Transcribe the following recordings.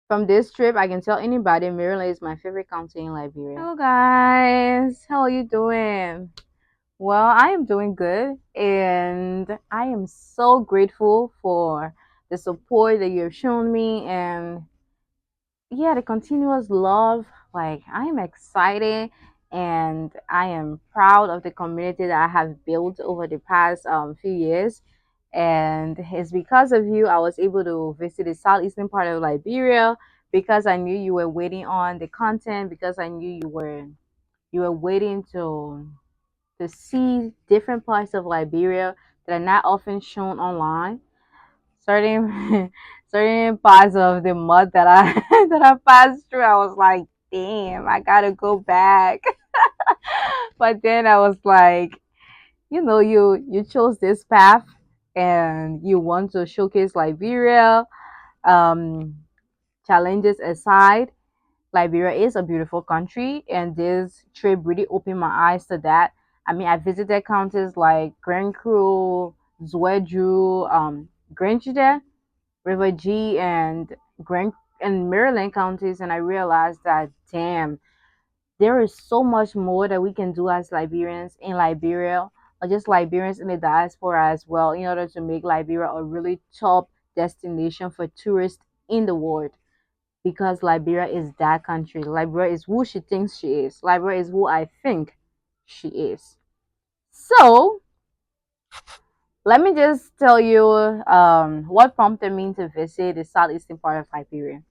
From this trip, I can tell anybody Maryland is my favorite county in Liberia. Hello guys, how are you doing? Well, I am doing good, and I am so grateful for the support that you've shown me, and yeah, the continuous love. Like, I am excited, and I am proud of the community that I have built over the past few years. And it's because of you I was able to visit the southeastern part of Liberia, because I knew you were waiting on the content, because I knew you were waiting to see different parts of Liberia that are not often shown online. Certain certain parts of the mud that I that I passed through, I was like, damn, I gotta go back. But then I was like, you chose this path, and you want to showcase Liberia. Um, Challenges aside, Liberia is a beautiful country, and this trip really opened my eyes to that. I mean, I visited counties like Grand Cru, Zweju, Grenada, River G, and Grand and Maryland counties, and I realized that, damn, there is so much more that we can do as Liberians in Liberia, or just Liberians in the diaspora as well, in order to make Liberia a really top destination for tourists in the world. Because Liberia is that country. Liberia is who she thinks she is. Liberia is who I think she is. So let me just tell you what prompted me to visit the southeastern part of Liberia.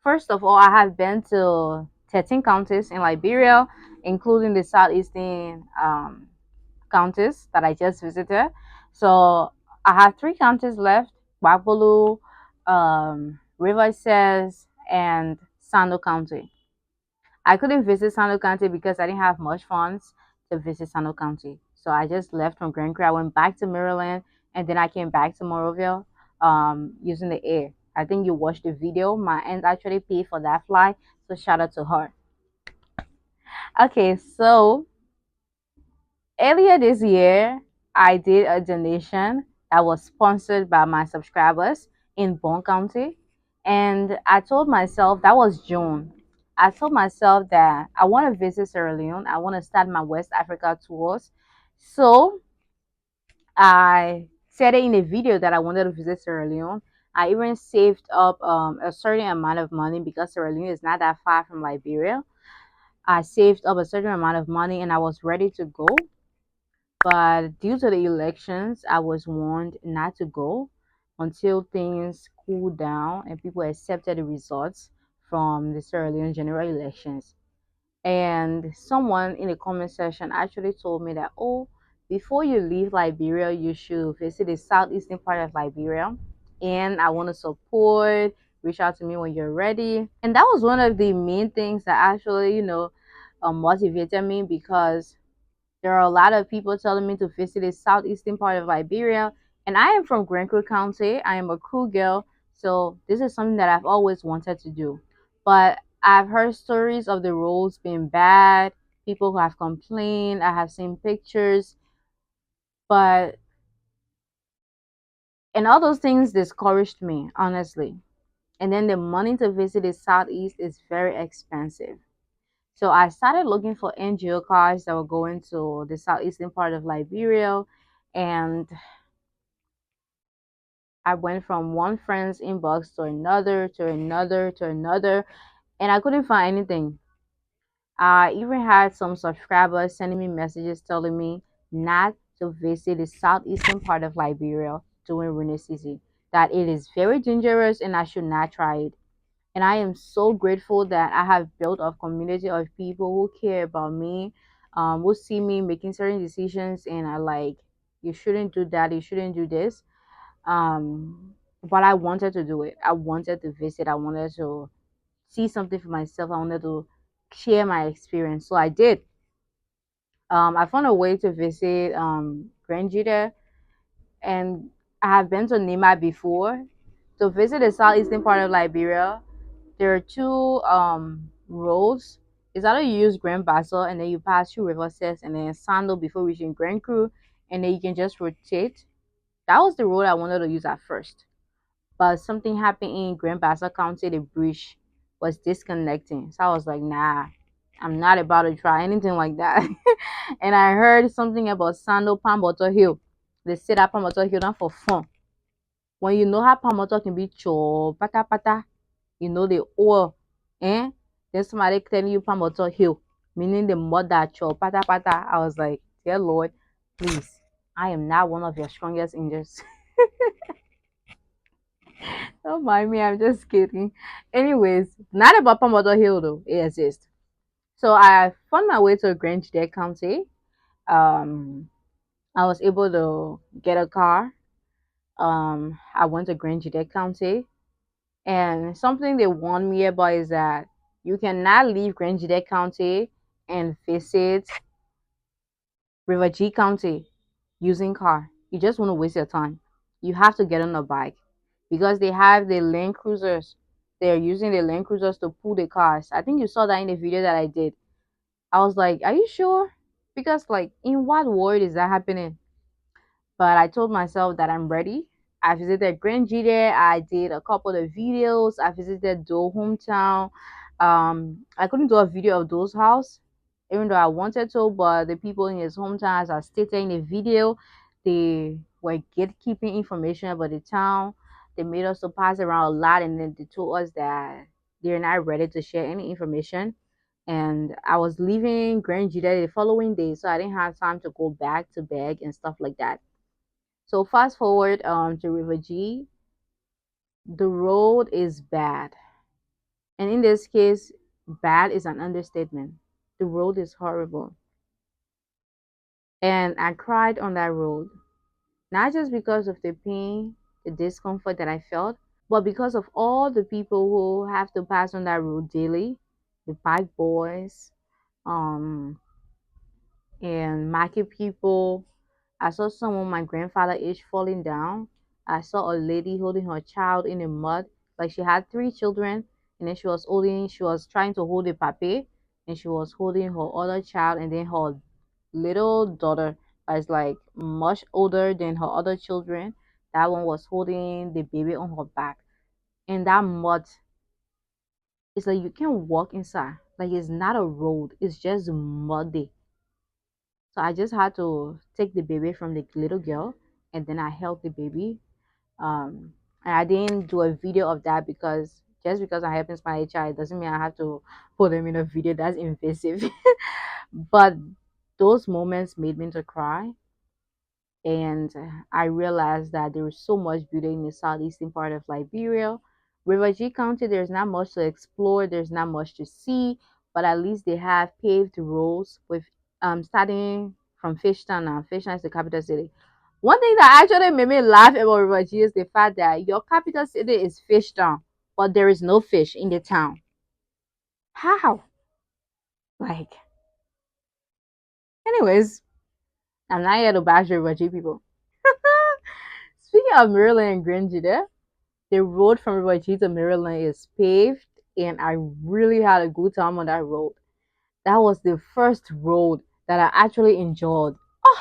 First of all, I have been to 13 counties in Liberia, including the southeastern counties that I just visited. So I have three counties left: Bakbulu, Riverside, and Sando County. I couldn't visit Sando County because I didn't have much funds to visit Sando County. So I just left from Grand Creek. I went back to Maryland, and then I came back to Monrovia using the air. I think you watched the video. My aunt actually paid for that flight, so shout out to her. Okay, so earlier this year, I did a donation that was sponsored by my subscribers in Bon County. And I told myself, that was June. I told myself that I want to visit Sierra Leone. I want to start my West Africa tours. So I said it in a video that I wanted to visit Sierra Leone. I even saved up a certain amount of money, because Sierra Leone is not that far from Liberia. I saved up a certain amount of money, and I was ready to go. But due to the elections, I was warned not to go until things cooled down and people accepted the results from the Sierra Leone general elections. And someone in the comment section actually told me that, oh, before you leave Liberia, you should visit the southeastern part of Liberia. And I want to support, reach out to me when you're ready. And that was one of the main things that actually, motivated me, because there are a lot of people telling me to visit the southeastern part of Liberia, and I am from Grand Creek County. I am a crew girl, so this is something that I've always wanted to do. But I've heard stories of the roads being bad, people who have complained. I have seen pictures, but and all those things discouraged me, honestly. And then the money to visit the southeast is very expensive. So I started looking for NGO cars that were going to the southeastern part of Liberia, and I went from one friend's inbox to another, to another, to another, and I couldn't find anything. I even had some subscribers sending me messages telling me not to visit the southeastern part of Liberia during rainy season, that it is very dangerous and I should not try it. And I am so grateful that I have built a community of people who care about me, who see me making certain decisions, and are like, you shouldn't do that, you shouldn't do this. But I wanted to do it. I wanted to visit. I wanted to see something for myself. I wanted to share my experience. So I did. I found a way to visit Grenada, and I have been to Nima before. To visit the southeastern part of Liberia, there are two roads. It's either you use Grand Bassel and then you pass through Riverside and then Sando before reaching Grand Cru, and then you can just rotate. That was the road I wanted to use at first. But something happened in Grand Bassa County. The bridge was disconnecting. So I was like, nah, I'm not about to try anything like that. And I heard something about Sando Pamboto Hill. They said that Pamboto Hill not for fun. When you know how Pamboto can be cho pata pata, you know the oil, eh? Then somebody telling you Pamboto Hill, meaning the mud that cho pata pata. I was like, dear Lord, please, I am not one of your strongest angels. Don't mind me, I'm just kidding. Anyways, not about Pamboto Hill though, it exists. So I found my way to Grange Deck County. Um, I was able to get a car. I went to Grange Deck County, and something they warned me about is that you cannot leave Grange Deck County and visit River G County using car. You just want to waste your time. You have to get on a bike because they have the Land Cruisers. They're using the Land Cruisers to pull the cars. I think you saw that in the video that I did. I was like, are you sure? Because like, in what world is that happening? But I told myself that I'm ready. I visited Grand Jide. I did a couple of videos. I visited Doe hometown. I couldn't do a video of Doe's house, even though I wanted to, but the people in his hometown, as I stated in the video, they were gatekeeping information about the town. They made us to pass around a lot, and then they told us that they're not ready to share any information. And I was leaving Grand Jide the following day, so I didn't have time to go back to beg and stuff like that. So fast forward to River G, the road is bad. And in this case, bad is an understatement. The road is horrible. And I cried on that road, not just because of the pain, the discomfort that I felt, but because of all the people who have to pass on that road daily, the bike boys, um, and market people. I saw someone my grandfather age falling down. I saw a lady holding her child in the mud, like she had three children, and then she was trying to hold a pape, and she was holding her other child, and then her little daughter is like much older than her other children. That one was holding the baby on her back. And that mud, it's like you can't walk inside. Like it's not a road, it's just muddy. So I just had to take the baby from the little girl, and then I held the baby. And I didn't do a video of that because just because I helped my child doesn't mean I have to put them in a video that's invasive. But those moments made me to cry, and I realized that there is so much beauty in the southeastern part of Liberia. River G County, there's not much to explore, there's not much to see, but at least they have paved roads with starting from Fishtown now. Fishtown is the capital city. One thing that actually made me laugh about River G is the fact that your capital city is Fishtown, but there is no fish in the town. How? Like, anyways, I'm not here to bash River G people. Speaking of Maryland and Grenada, the road from River to Maryland is paved, and I really had a good time on that road. That was the first road that I actually enjoyed. Oh,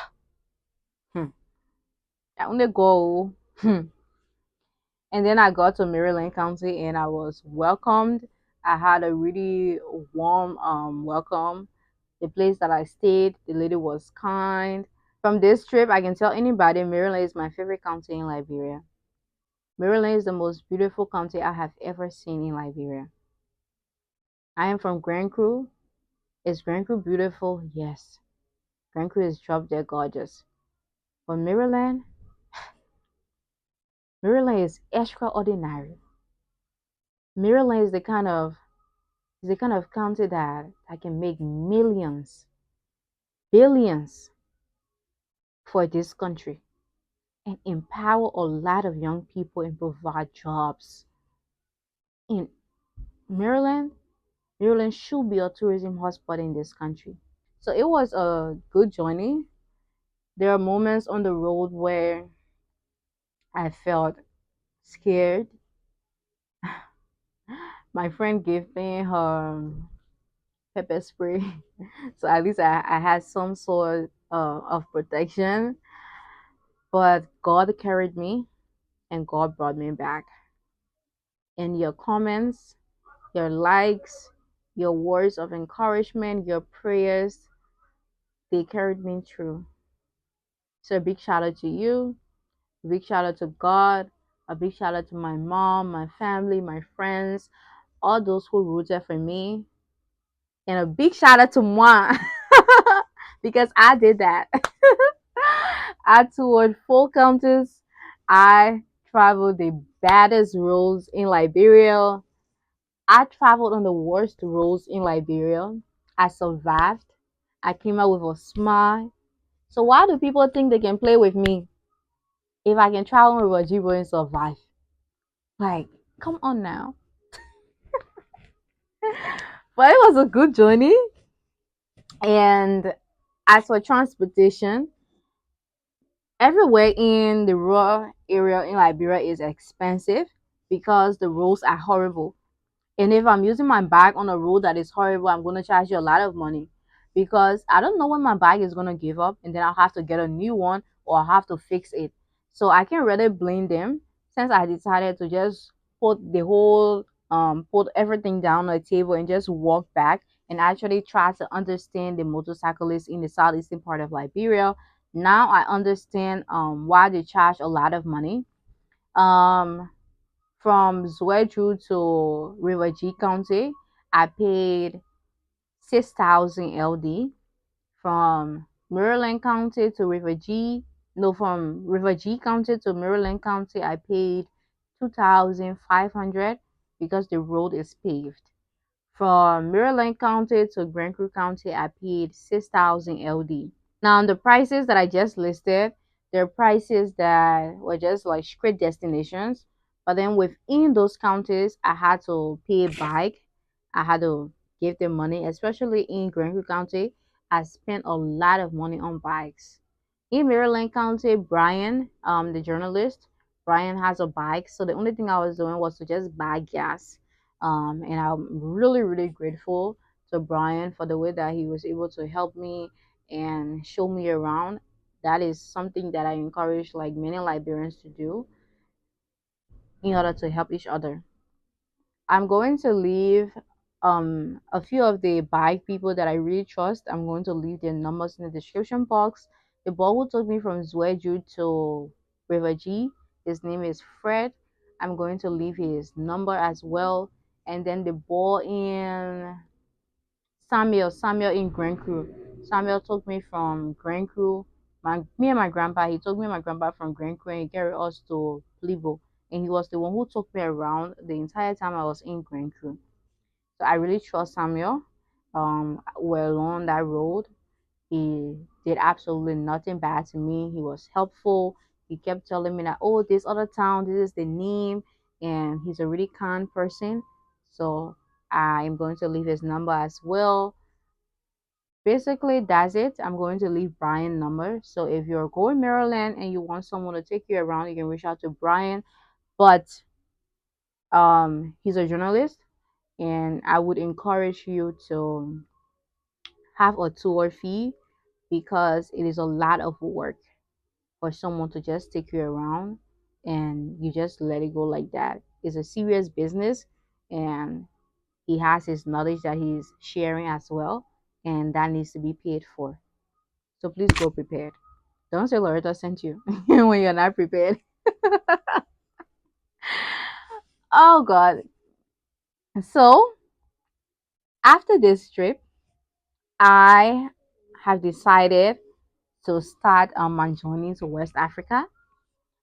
I only go. And then I got to Maryland County, and I was welcomed. I had a really warm welcome. The place that I stayed, the lady was kind. From this trip, I can tell anybody Maryland is my favorite county in Liberia. Maryland is the most beautiful county I have ever seen in Liberia. I am from Grand Cru. Is Grand Cru beautiful? Yes. Grand Cru is drop dead gorgeous. But Maryland is extraordinary. Maryland is the kind of county that I can make millions, billions for this country and empower a lot of young people and provide jobs. In Maryland, Maryland should be a tourism hotspot in this country. So it was a good journey. There are moments on the road where I felt scared. My friend gave me her pepper spray, so at least I had some sort of protection. But God carried me, and God brought me back. and your comments, your likes, your words of encouragement, your prayers, they carried me through. So a big shout out to you, a big shout out to God, a big shout out to my mom, my family, my friends, all those who rooted for me, and a big shout out to moi because I did that. I toured 4 countries. I traveled the baddest roads in Liberia. I traveled on the worst roads in Liberia. I survived. I came out with a smile. So why do people think they can play with me if I can travel with a Jibo and survive? Like, come on now. But it was a good journey. And as for transportation, everywhere in the rural area in Liberia is expensive because the roads are horrible. And if I'm using my bike on a road that is horrible, I'm going to charge you a lot of money because I don't know when my bike is going to give up and then I'll have to get a new one or I'll have to fix it. So I can rather blame them since I decided to just put everything down on the table and just walk back and actually try to understand the motorcyclists in the southeastern part of Liberia. Now I understand why they charge a lot of money. Um from Zweju to River G County, I paid 6,000 LD. From Maryland County to River G, no, from River G County to Maryland County, I paid 2,500 because the road is paved. From Maryland County to Grand Creek County, I paid 6,000 LD. Now, the prices that I just listed, they're prices that were just like straight destinations. But then within those counties, I had to pay bike. I had to give them money, especially in Grand Creek County. I spent a lot of money on bikes. In Maryland County, Brian, the journalist, Brian has a bike. So the only thing I was doing was to just buy gas. And I'm really, really grateful to Brian for the way that he was able to help me and show me around. That is something that I encourage like many Liberians to do in order to help each other. I'm going to leave a few of the bike people that I really trust. I'm going to leave their numbers in the description box. The boy who took me from Zweju to River G, his name is Fred. I'm going to leave his number as well. And then the boy in Samuel in Grand Crew. Samuel took me from Grand Crew. Me and my grandpa, he took me and my grandpa from Grand Crew and he carried us to Plivo. And he was the one who took me around the entire time I was in Grand Crew. So I really trust Samuel. We're along that road. He did absolutely nothing bad to me. He was helpful. He kept telling me that, oh, this other town, this is the name. And he's a really kind person. So I'm going to leave his number as well. Basically, that's it. I'm going to leave Brian's number. So if you're going Maryland and you want someone to take you around, you can reach out to Brian. But he's a journalist, and I would encourage you to have a tour fee because it is a lot of work for someone to just take you around and you just let it go like that. It's a serious business, and he has his knowledge that he's sharing as well, and that needs to be paid for. So please go prepared. Don't say Loretta sent you when you're not prepared. Oh God. So after this trip, I have decided to start my journey to West Africa.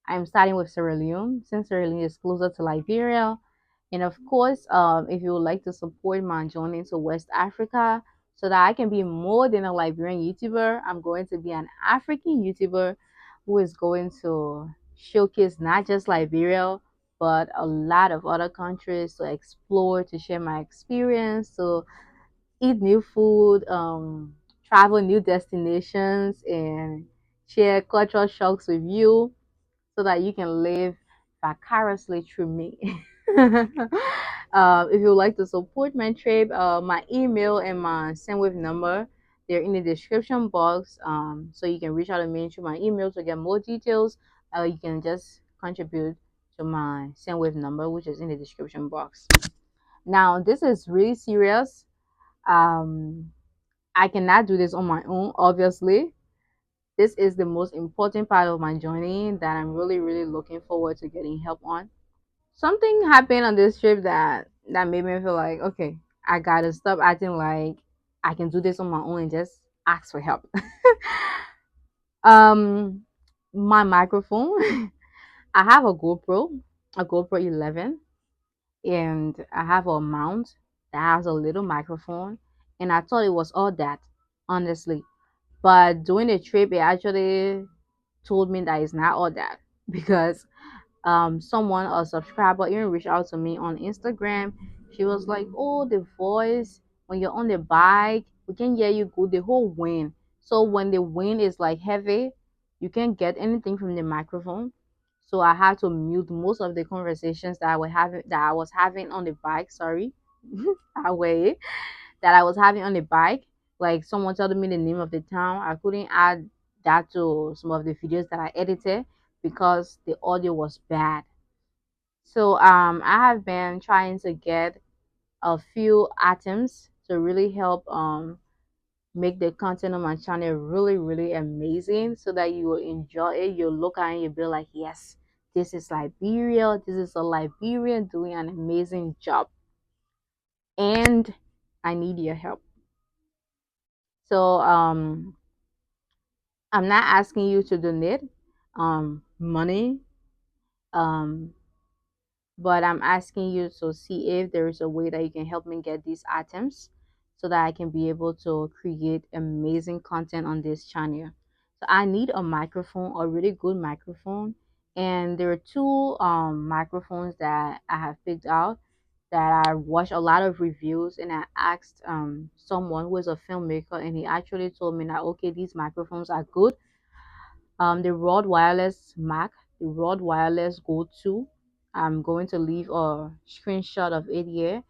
I'm starting with Sierra Leone since Sierra Leone is closer to Liberia. And of course, if you would like to support my journey to West Africa so that I can be more than a Liberian YouTuber, I'm going to be an African YouTuber who is going to showcase not just Liberia, but a lot of other countries to explore, to share my experience, to eat new food, travel new destinations, and share cultural shocks with you so that you can live vicariously through me. If you would like to support my trip, my email and my sendwave number, they're in the description box. So you can reach out to me through my email to get more details. You can just contribute to my sendwave number, which is in the description box. Now, this is really serious. Um, I cannot do this on my own, obviously. This is the most important part of my journey that I'm really, really looking forward to getting help on. Something happened on this trip that made me feel like, okay, I gotta stop acting like I can do this on my own and just ask for help. um, my microphone. I have a GoPro 11, and I have a mount that has a little microphone, and I thought it was all that, honestly. But during the trip, it actually told me that it's not all that because someone, a subscriber, even reached out to me on Instagram. She was like, oh, the voice when you're on the bike, we can hear you good, the whole wind. So when the wind is like heavy, you can't get anything from the microphone. So I had to mute most of the conversations that I was having on the bike. Sorry, that way that I was having on the bike. Like someone telling me the name of the town, I couldn't add that to some of the videos that I edited because the audio was bad. So I have been trying to get a few items to really help make the content on my channel really, really amazing so that you will enjoy it. You'll look at it and you'll be like, yes, this is Liberia. This is a Liberian doing an amazing job. And I need your help. So I'm not asking you to donate money, um but I'm asking you to see if there is a way that you can help me get these items so that I can be able to create amazing content on this channel. So I need a microphone, a really good microphone, and there are two microphones that I have picked out that I watched a lot of reviews, and I asked someone who is a filmmaker, and he actually told me that okay, these microphones are good. The Rode Wireless Mac, the Rode Wireless Go 2. I'm going to leave a screenshot of it here.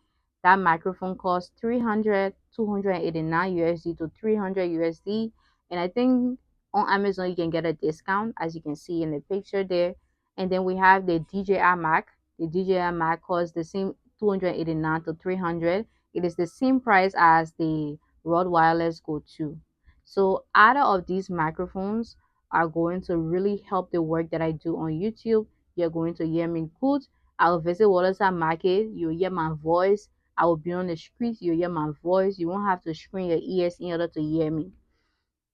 That microphone costs 289 USD to 300 USD. And I think on Amazon you can get a discount, as you can see in the picture there. And then we have the DJI Mac. The DJI Mac costs the same 289 to 300. It is the same price as the Rode Wireless Go 2. So either of these microphones are going to really help the work that I do on YouTube. You're going to hear me good. I'll visit Waterside Market. You'll hear my voice. I will be on the streets. You'll hear my voice. You won't have to screen your ears in order to hear me.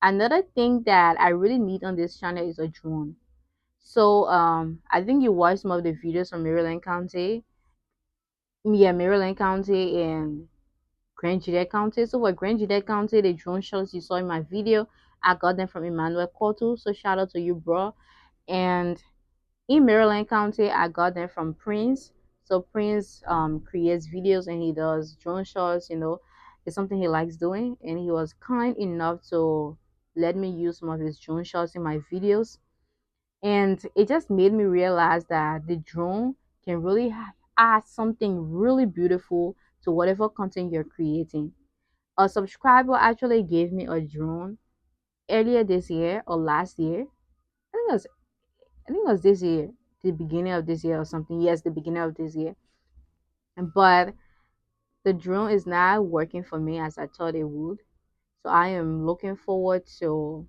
Another thing that I really need on this channel is a drone. So I think you watched some of the videos from Maryland County. Yeah, Maryland County and Grand Juliet County. So for Grand Juliet County, the drone shots you saw in my video, I got them from Emmanuel Kotu. So shout out to you, bro. And in Maryland County, I got them from Prince. So Prince creates videos and he does drone shots. It's something he likes doing, and he was kind enough to let me use some of his drone shots in my videos. And it just made me realize that the drone can really add something really beautiful to whatever content you're creating. A subscriber actually gave me a drone earlier this year or last year. think it was I think it was this year, the beginning of this year or something. Yes, the beginning of this year. But the drone is not working for me as I thought it would. So I am looking forward to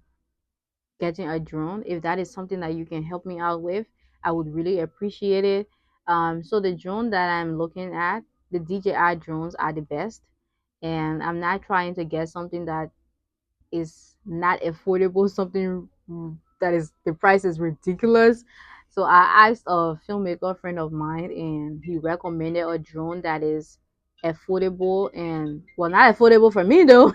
getting a drone. If that is something that you can help me out with, I would really appreciate it. So the drone that I'm looking at, the DJI drones are the best. And I'm not trying to get something that is not affordable, something that is the price is ridiculous. So I asked a filmmaker friend of mine, and he recommended a drone that is affordable, and well, not affordable for me though.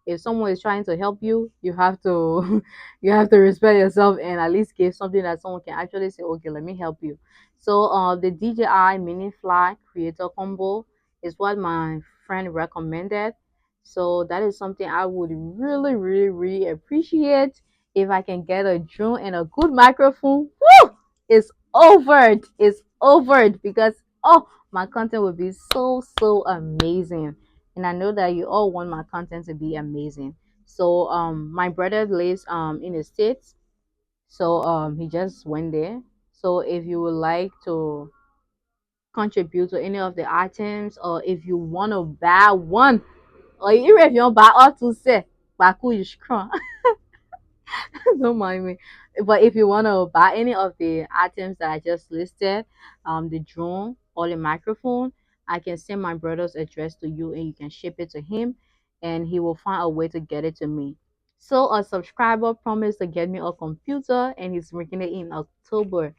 If someone is trying to help you, you have to you have to respect yourself and at least give something that someone can actually say, okay, let me help you. So the DJI mini fly creator combo is what my friend recommended. So that is something I would really, really, really appreciate if I can get a drone and a good microphone. Woo! It's over it. It's over it because oh, my content would be so amazing, and I know that you all want my content to be amazing. So my brother lives in the States. So he just went there. So if you would like to contribute to any of the items, or if you want to buy one, or even if you don't buy all two set, Baku is strong. Don't mind me. But if you want to buy any of the items that I just listed, the drone or the microphone, I can send my brother's address to you and you can ship it to him and he will find a way to get it to me. So a subscriber promised to get me a computer and he's making it in October.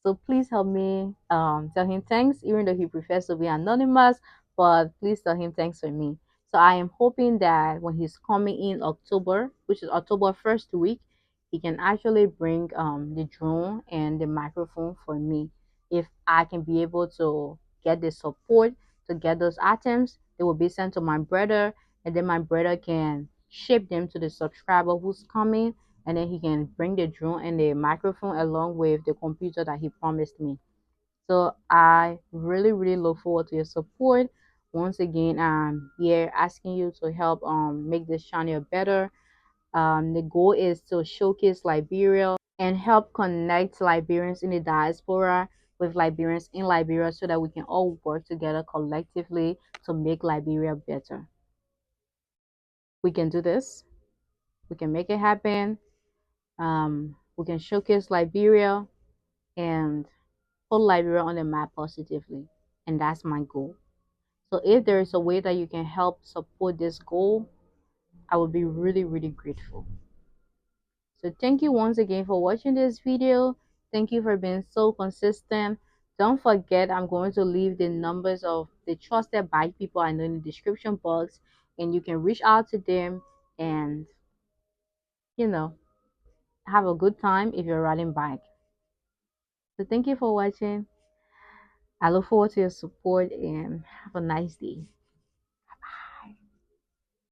So please help me tell him thanks, even though he prefers to be anonymous, but please tell him thanks for me. So I am hoping that when he's coming in October, which is October first week, he can actually bring the drone and the microphone for me. If I can be able to get the support to get those items, they will be sent to my brother, and then my brother can ship them to the subscriber who's coming, and then he can bring the drone and the microphone along with the computer that he promised me. So I really, really look forward to your support. Once again, I'm here asking you to help make this channel better. The goal is to showcase Liberia and help connect Liberians in the diaspora with Liberians in Liberia so that we can all work together collectively to make Liberia better. We can do this. We can make it happen. We can showcase Liberia and put Liberia on the map positively. And that's my goal. So if there is a way that you can help support this goal, I would be really, really grateful. So thank you once again for watching this video. Thank you for being so consistent. Don't forget, I'm going to leave the numbers of the trusted bike people I know in the description box, and you can reach out to them and, you know, have a good time if you're riding bike. So thank you for watching. I look forward to your support and have a nice day.